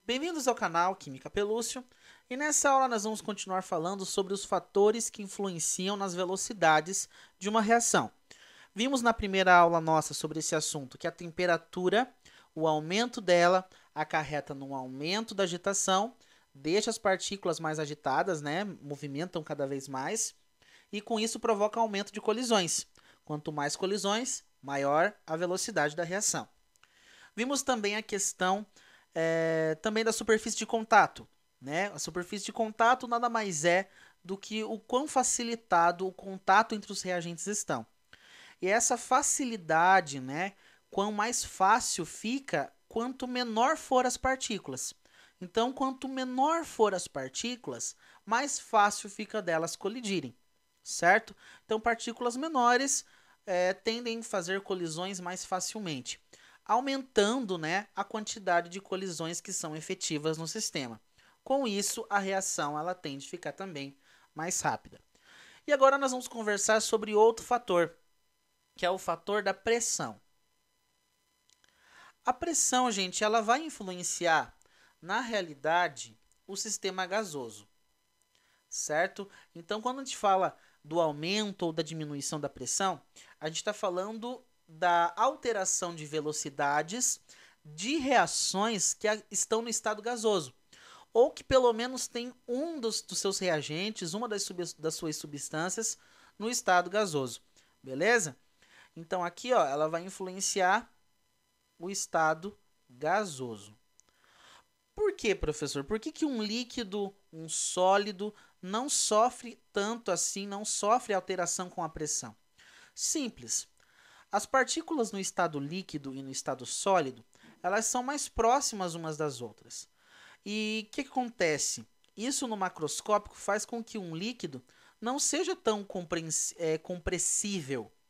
Bem-vindos ao canal Química Pelúcio, e nessa aula nós vamos continuar falando sobre os fatores que influenciam nas velocidades de uma reação. Vimos na primeira aula nossa sobre esse assunto que a temperatura, o aumento dela, acarreta num aumento da agitação, deixa as partículas mais agitadas, né, movimentam cada vez mais, e com isso provoca aumento de colisões. Quanto mais colisões, maior a velocidade da reação. Vimos também a questão também da superfície de contato. Né? A superfície de contato nada mais é do que o quão facilitado o contato entre os reagentes estão. E essa facilidade, né, quão mais fácil fica, quanto menor for as partículas. Então, quanto menor for as partículas, mais fácil fica delas colidirem, certo? Então, partículas menores tendem a fazer colisões mais facilmente, aumentando, né, a quantidade de colisões que são efetivas no sistema. Com isso, a reação ela tende a ficar também mais rápida. E agora nós vamos conversar sobre outro fator, que é o fator da pressão. A pressão, gente, ela vai influenciar, na realidade, o sistema gasoso, certo? Então, quando a gente fala do aumento ou da diminuição da pressão, a gente está falando da alteração de velocidades de reações que estão no estado gasoso, ou que pelo menos tem um dos seus reagentes, uma das suas substâncias, no estado gasoso, beleza? Então aqui, ó, ela vai influenciar o estado gasoso. Por que, professor? Por que um líquido, um sólido, não sofre tanto assim, não sofre alteração com a pressão? Simples. As partículas no estado líquido e no estado sólido, elas são mais próximas umas das outras. E o que acontece? Isso no macroscópico faz com que um líquido não seja tão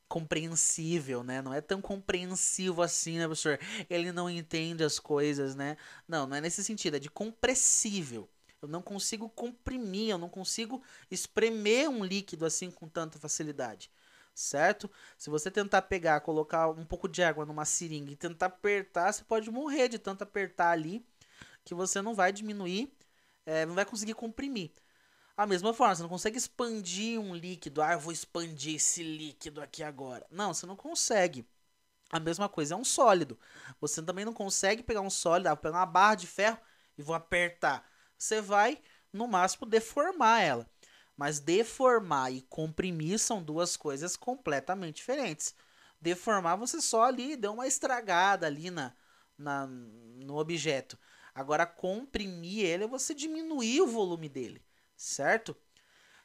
compreensível, né? Não é tão compreensivo assim, né, professor? Ele não entende as coisas, né? Não, não é nesse sentido, é de compressível. Eu não consigo comprimir, eu não consigo espremer um líquido assim com tanta facilidade, certo? Se você tentar pegar, colocar um pouco de água numa seringa e tentar apertar, você pode morrer de tanto apertar ali, que você não vai diminuir, não vai conseguir comprimir. A mesma forma, você não consegue expandir um líquido. Ah, eu vou expandir esse líquido aqui agora. Não, você não consegue. A mesma coisa é um sólido. Você também não consegue pegar um sólido, vou pegar uma barra de ferro e vou apertar. Você vai, no máximo, deformar ela. Mas deformar e comprimir são duas coisas completamente diferentes. Deformar, você só ali deu uma estragada ali no objeto. Agora, comprimir ele, você diminuir o volume dele, certo?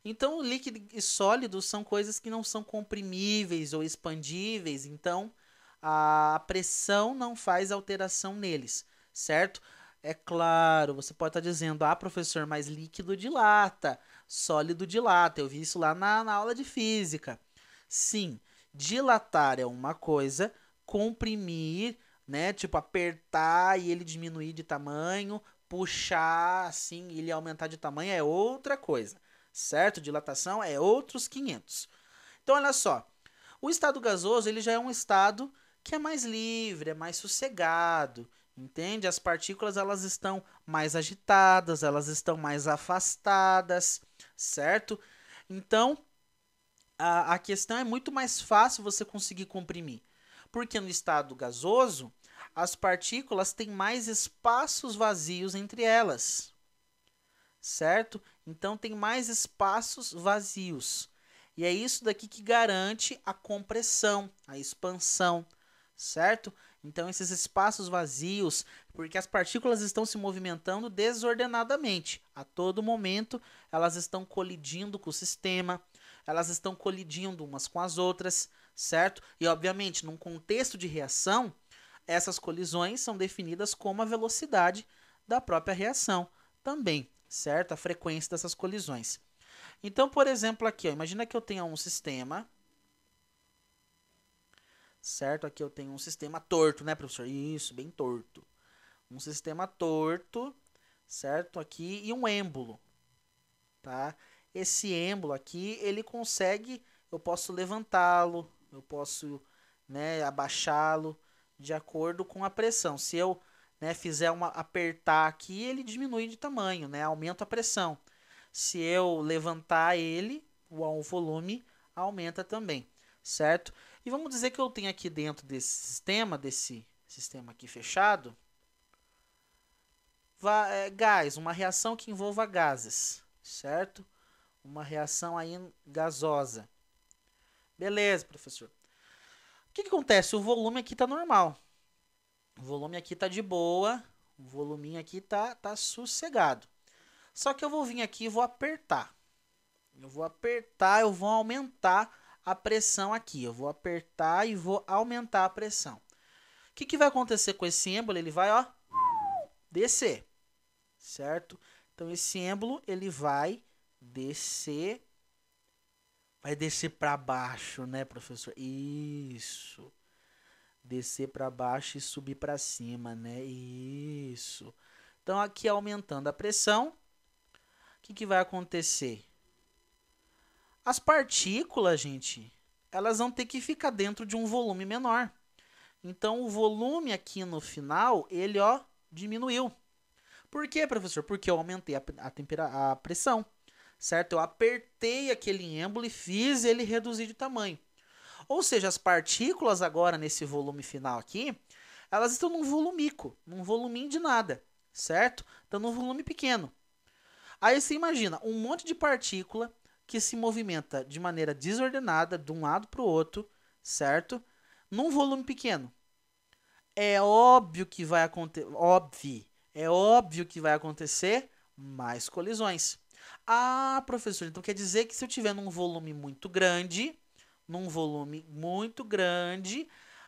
Então, líquido e sólido são coisas que não são comprimíveis ou expandíveis, então a pressão não faz alteração neles, certo? É claro, você pode estar dizendo, ah, professor, mas líquido dilata, sólido dilata. Eu vi isso lá na aula de física. Sim, dilatar é uma coisa, comprimir, né? Tipo, apertar e ele diminuir de tamanho, puxar assim e ele aumentar de tamanho é outra coisa, certo? Dilatação é outros 500. Então, olha só, o estado gasoso ele já é um estado que é mais livre, é mais sossegado, entende? As partículas elas estão mais agitadas, elas estão mais afastadas, certo? Então, a questão é muito mais fácil você conseguir comprimir, porque no estado gasoso as partículas têm mais espaços vazios entre elas, certo? Então tem mais espaços vazios. E é isso daqui que garante a compressão, a expansão, certo? Então esses espaços vazios, porque as partículas estão se movimentando desordenadamente. A todo momento elas estão colidindo com o sistema, elas estão colidindo umas com as outras, certo? E obviamente, num contexto de reação, essas colisões são definidas como a velocidade da própria reação também, certo? A frequência dessas colisões. Então, por exemplo, aqui, ó, imagina que eu tenha um sistema, certo? Aqui eu tenho um sistema torto, né, professor? Isso, bem torto. Um sistema torto, certo? Aqui e um êmbolo, tá? Esse êmbolo aqui, ele consegue, eu posso levantá-lo, eu posso, né, abaixá-lo de acordo com a pressão. Se eu né, fizer uma apertar aqui, ele diminui de tamanho, né, aumenta a pressão. Se eu levantar ele, o volume aumenta também, certo? E vamos dizer que eu tenho aqui dentro desse sistema aqui fechado, gás, uma reação que envolva gases, certo? Uma reação aí gasosa. Beleza, professor. O que acontece? O volume aqui está normal. O volume aqui está de boa. O voluminho aqui tá sossegado. Só que eu vou vir aqui e vou apertar. Eu vou aumentar a pressão aqui. Eu vou apertar e vou aumentar a pressão. O que vai acontecer com esse êmbolo? Ele vai, ó, descer, certo? Então, esse êmbolo, ele vai descer para baixo, né, professor? Isso. Descer para baixo e subir para cima, né? Isso. Então, aqui aumentando a pressão, o que vai acontecer? As partículas, gente, elas vão ter que ficar dentro de um volume menor. Então, o volume aqui no final, ele, ó, diminuiu. Por quê, professor? Porque eu aumentei a pressão, certo? Eu apertei aquele êmbolo e fiz ele reduzir de tamanho. Ou seja, as partículas agora nesse volume final aqui, elas estão num volumico, num voluminho de nada, certo? Estão num volume pequeno. Aí você imagina um monte de partícula que se movimenta de maneira desordenada de um lado para o outro, certo? Num volume pequeno. É óbvio que vai acontecer, óbvio que vai acontecer mais colisões. Ah, professor, então quer dizer que se eu tiver num volume muito grande,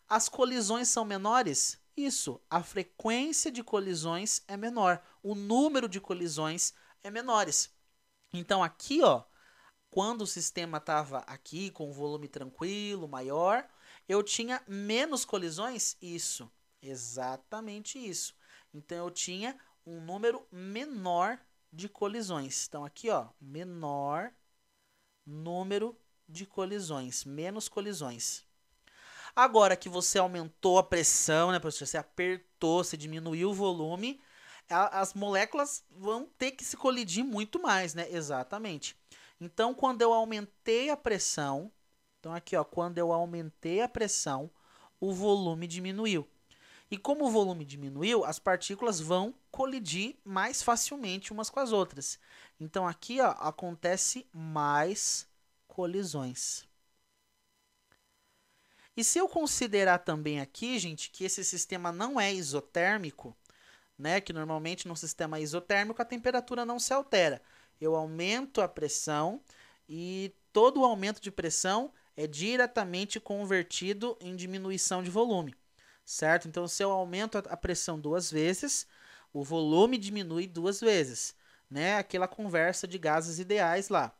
as colisões são menores? Isso, a frequência de colisões é menor, o número de colisões é menores. Então aqui, ó, quando o sistema estava aqui com um volume tranquilo, maior, eu tinha menos colisões? Isso, exatamente isso. Então eu tinha um número menor de colisões. Então aqui, ó, menor número de colisões, menos colisões. Agora que você aumentou a pressão, né, professor? Você apertou, você diminuiu o volume, as moléculas vão ter que se colidir muito mais, né? Exatamente. Então, quando eu aumentei a pressão, então aqui, ó, quando eu aumentei a pressão, o volume diminuiu. E como o volume diminuiu, as partículas vão colidir mais facilmente umas com as outras. Então, aqui, ó, acontece mais colisões. E se eu considerar também aqui, gente, que esse sistema não é isotérmico, né, que normalmente no sistema isotérmico a temperatura não se altera. Eu aumento a pressão e todo o aumento de pressão é diretamente convertido em diminuição de volume, certo? Então, se eu aumento a pressão 2 vezes, o volume diminui 2 vezes, né? Aquela conversa de gases ideais lá.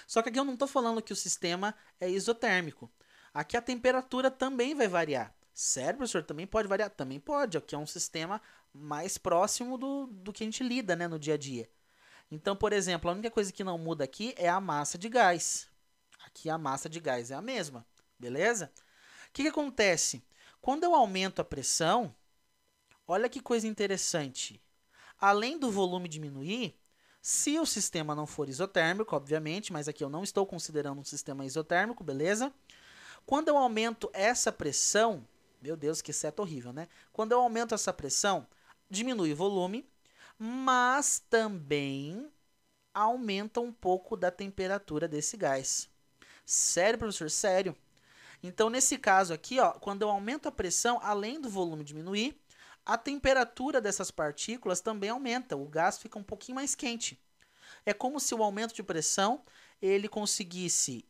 Só que aqui eu não estou falando que o sistema é isotérmico. Aqui a temperatura também vai variar. Sério, professor? Também pode variar? Também pode. Aqui é um sistema mais próximo do que a gente lida, né, no dia a dia. Então, por exemplo, a única coisa que não muda aqui é a massa de gás. Aqui a massa de gás é a mesma, beleza? O que acontece? Quando eu aumento a pressão, olha que coisa interessante. Além do volume diminuir, se o sistema não for isotérmico, obviamente, mas aqui eu não estou considerando um sistema isotérmico, beleza? Quando eu aumento essa pressão, meu Deus, que seta horrível, né? Quando eu aumento essa pressão, diminui o volume, mas também aumenta um pouco da temperatura desse gás. Sério, professor? Sério. Então, nesse caso aqui, ó, quando eu aumento a pressão, além do volume diminuir, a temperatura dessas partículas também aumenta. O gás fica um pouquinho mais quente. É como se o aumento de pressão ele conseguisse,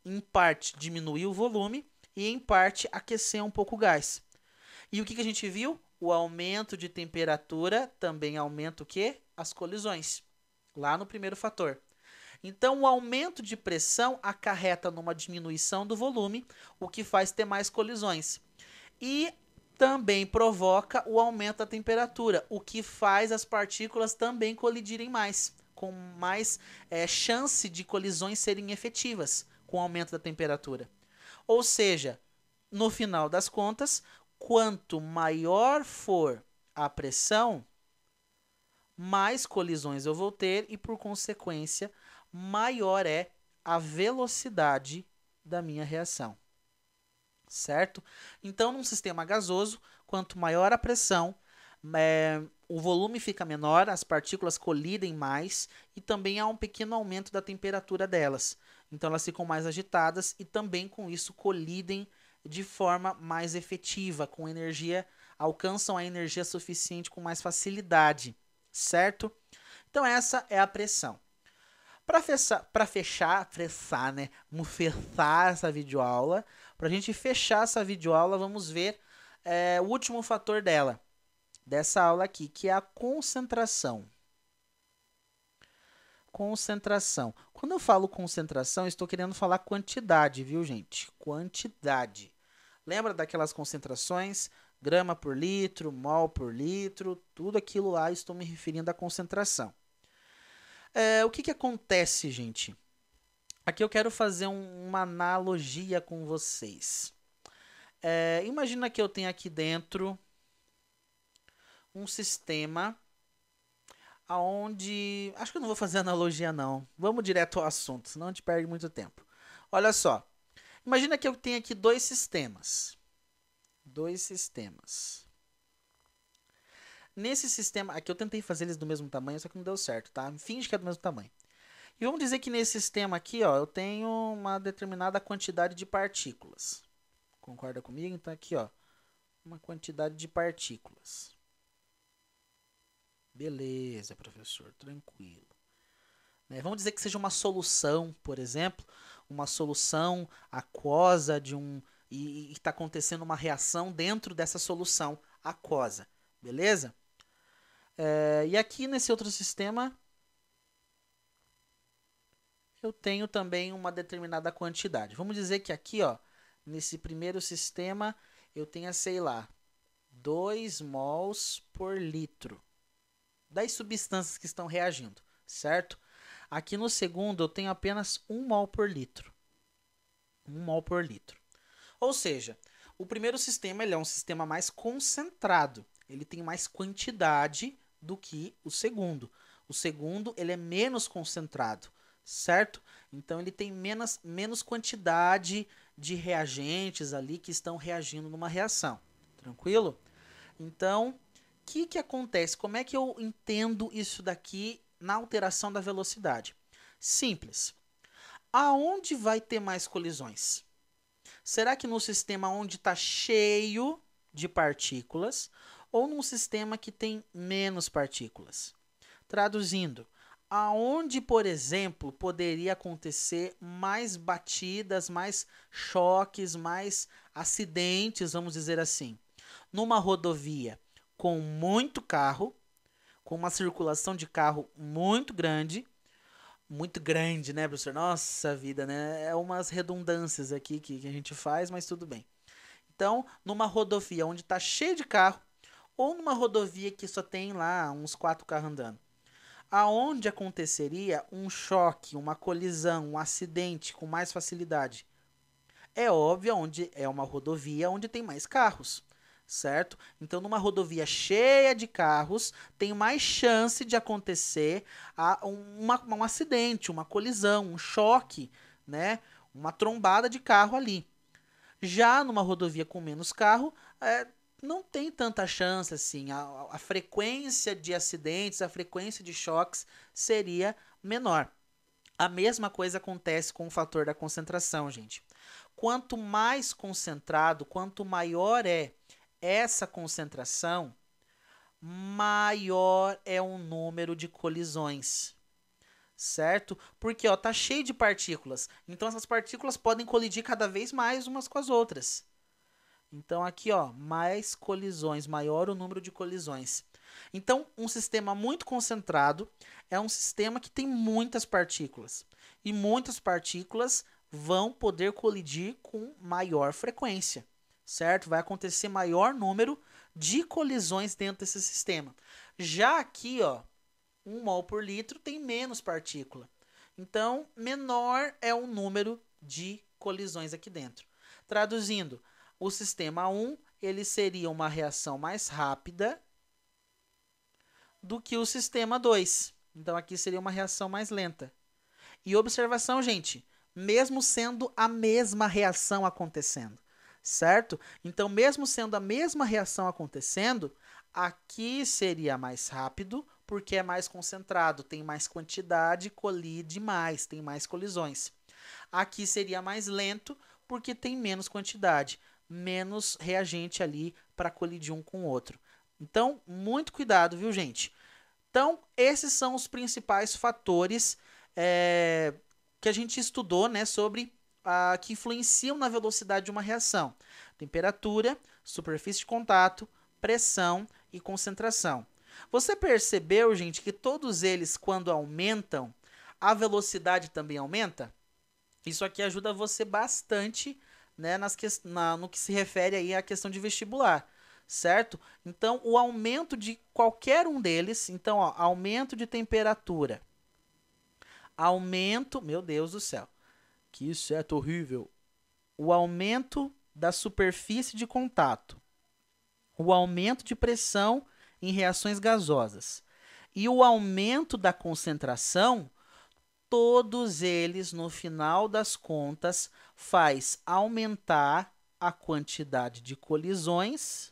em parte, diminuir o volume e, em parte, aquecer um pouco o gás. E o que a gente viu? O aumento de temperatura também aumenta o quê? As colisões, lá no primeiro fator. Então, o aumento de pressão acarreta numa diminuição do volume, o que faz ter mais colisões. E também provoca o aumento da temperatura, o que faz as partículas também colidirem mais, com mais chance de colisões serem efetivas com o aumento da temperatura. Ou seja, no final das contas, quanto maior for a pressão, mais colisões eu vou ter e, por consequência, maior é a velocidade da minha reação. Certo? Então, num sistema gasoso, quanto maior a pressão, o volume fica menor, as partículas colidem mais e também há um pequeno aumento da temperatura delas. Então, elas ficam mais agitadas e também com isso colidem de forma mais efetiva, com energia, alcançam a energia suficiente com mais facilidade, certo? Então, essa é a pressão. Para fechar, né? Vamos fechar essa videoaula. Para a gente fechar essa videoaula, vamos ver o último fator dessa aula aqui, que é a concentração. Concentração. Quando eu falo concentração, eu estou querendo falar quantidade, viu, gente? Quantidade. Lembra daquelas concentrações? Grama por litro, mol por litro, tudo aquilo lá, estou me referindo à concentração. O que acontece, gente? Aqui eu quero fazer uma analogia com vocês. Imagina que eu tenho aqui dentro um sistema onde... Acho que eu não vou fazer analogia, não. Vamos direto ao assunto, senão a gente perde muito tempo. Olha só. Imagina que eu tenho aqui dois sistemas. Nesse sistema... Aqui eu tentei fazer eles do mesmo tamanho, só que não deu certo, tá? Finge que é do mesmo tamanho. E vamos dizer que nesse sistema aqui, ó, eu tenho uma determinada quantidade de partículas. Concorda comigo? Então aqui, ó, uma quantidade de partículas. Beleza, professor, tranquilo. Vamos dizer que seja uma solução, por exemplo, uma solução aquosa de e está acontecendo uma reação dentro dessa solução aquosa, beleza? E aqui nesse outro sistema eu tenho também uma determinada quantidade. Vamos dizer que aqui, ó, nesse primeiro sistema, eu tenha, sei lá, 2 mols por litro das substâncias que estão reagindo, certo? Aqui no segundo, eu tenho apenas 1 mol por litro. 1 mol por litro. Ou seja, o primeiro sistema ele é um sistema mais concentrado. Ele tem mais quantidade do que o segundo. O segundo ele é menos concentrado, certo? Então ele tem menos quantidade de reagentes ali que estão reagindo numa reação. Tranquilo? Então, o que acontece? Como é que eu entendo isso daqui na alteração da velocidade? Simples. Aonde vai ter mais colisões? Será que no sistema onde está cheio de partículas ou num sistema que tem menos partículas? Traduzindo, aonde, por exemplo, poderia acontecer mais batidas, mais choques, mais acidentes, vamos dizer assim? Numa rodovia com muito carro, com uma circulação de carro muito grande, né, professor? Nossa vida, né? É umas redundâncias aqui que a gente faz, mas tudo bem. Então, numa rodovia onde está cheio de carro, ou numa rodovia que só tem lá uns 4 carros andando, aonde aconteceria um choque, uma colisão, um acidente com mais facilidade? É óbvio, onde é uma rodovia onde tem mais carros, certo? Então, numa rodovia cheia de carros, tem mais chance de acontecer um acidente, uma colisão, um choque, né? Uma trombada de carro ali. Já numa rodovia com menos carro, não tem tanta chance assim. A frequência de acidentes, a frequência de choques seria menor. A mesma coisa acontece com o fator da concentração, gente. Quanto mais concentrado, quanto maior é essa concentração, maior é o número de colisões, certo? Porque ó, tá cheio de partículas, então essas partículas podem colidir cada vez mais umas com as outras. Então aqui, ó, mais colisões, maior o número de colisões. Então, um sistema muito concentrado é um sistema que tem muitas partículas. E muitas partículas vão poder colidir com maior frequência, certo? Vai acontecer maior número de colisões dentro desse sistema. Já aqui, ó, 1 mol por litro tem menos partícula. Então, menor é o número de colisões aqui dentro. Traduzindo, o sistema 1 ele seria uma reação mais rápida do que o sistema 2. Então, aqui seria uma reação mais lenta. E observação, gente, mesmo sendo a mesma reação acontecendo, certo? Então, mesmo sendo a mesma reação acontecendo, aqui seria mais rápido, porque é mais concentrado, tem mais quantidade, colide mais, tem mais colisões. Aqui seria mais lento, porque tem menos quantidade, menos reagente ali para colidir um com o outro. Então, muito cuidado, viu, gente? Então, esses são os principais fatores que a gente estudou, né, sobre que influenciam na velocidade de uma reação: temperatura, superfície de contato, pressão e concentração. Você percebeu, gente, que todos eles, quando aumentam, a velocidade também aumenta? Isso aqui ajuda você bastante, né, no que se refere aí à questão de vestibular, certo? Então, o aumento de qualquer um deles, então, ó, aumento de temperatura, aumento, meu Deus do céu, que inseto horrível, o aumento da superfície de contato, o aumento de pressão em reações gasosas e o aumento da concentração, todos eles, no final das contas, faz aumentar a quantidade de colisões,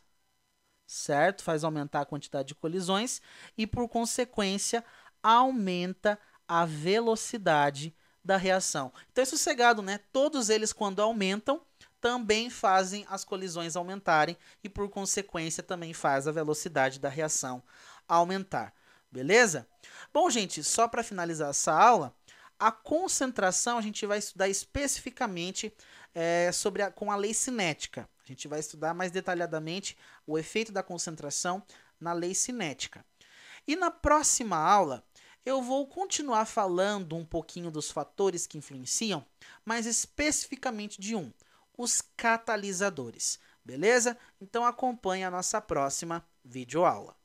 certo? Faz aumentar a quantidade de colisões e, por consequência, aumenta a velocidade da reação. Então é sossegado, né? Todos eles, quando aumentam, também fazem as colisões aumentarem e, por consequência, também faz a velocidade da reação aumentar. Beleza? Bom, gente, só para finalizar essa aula, a concentração a gente vai estudar especificamente com a lei cinética. A gente vai estudar mais detalhadamente o efeito da concentração na lei cinética. E na próxima aula, eu vou continuar falando um pouquinho dos fatores que influenciam, mas especificamente de os catalisadores. Beleza? Então acompanhe a nossa próxima videoaula.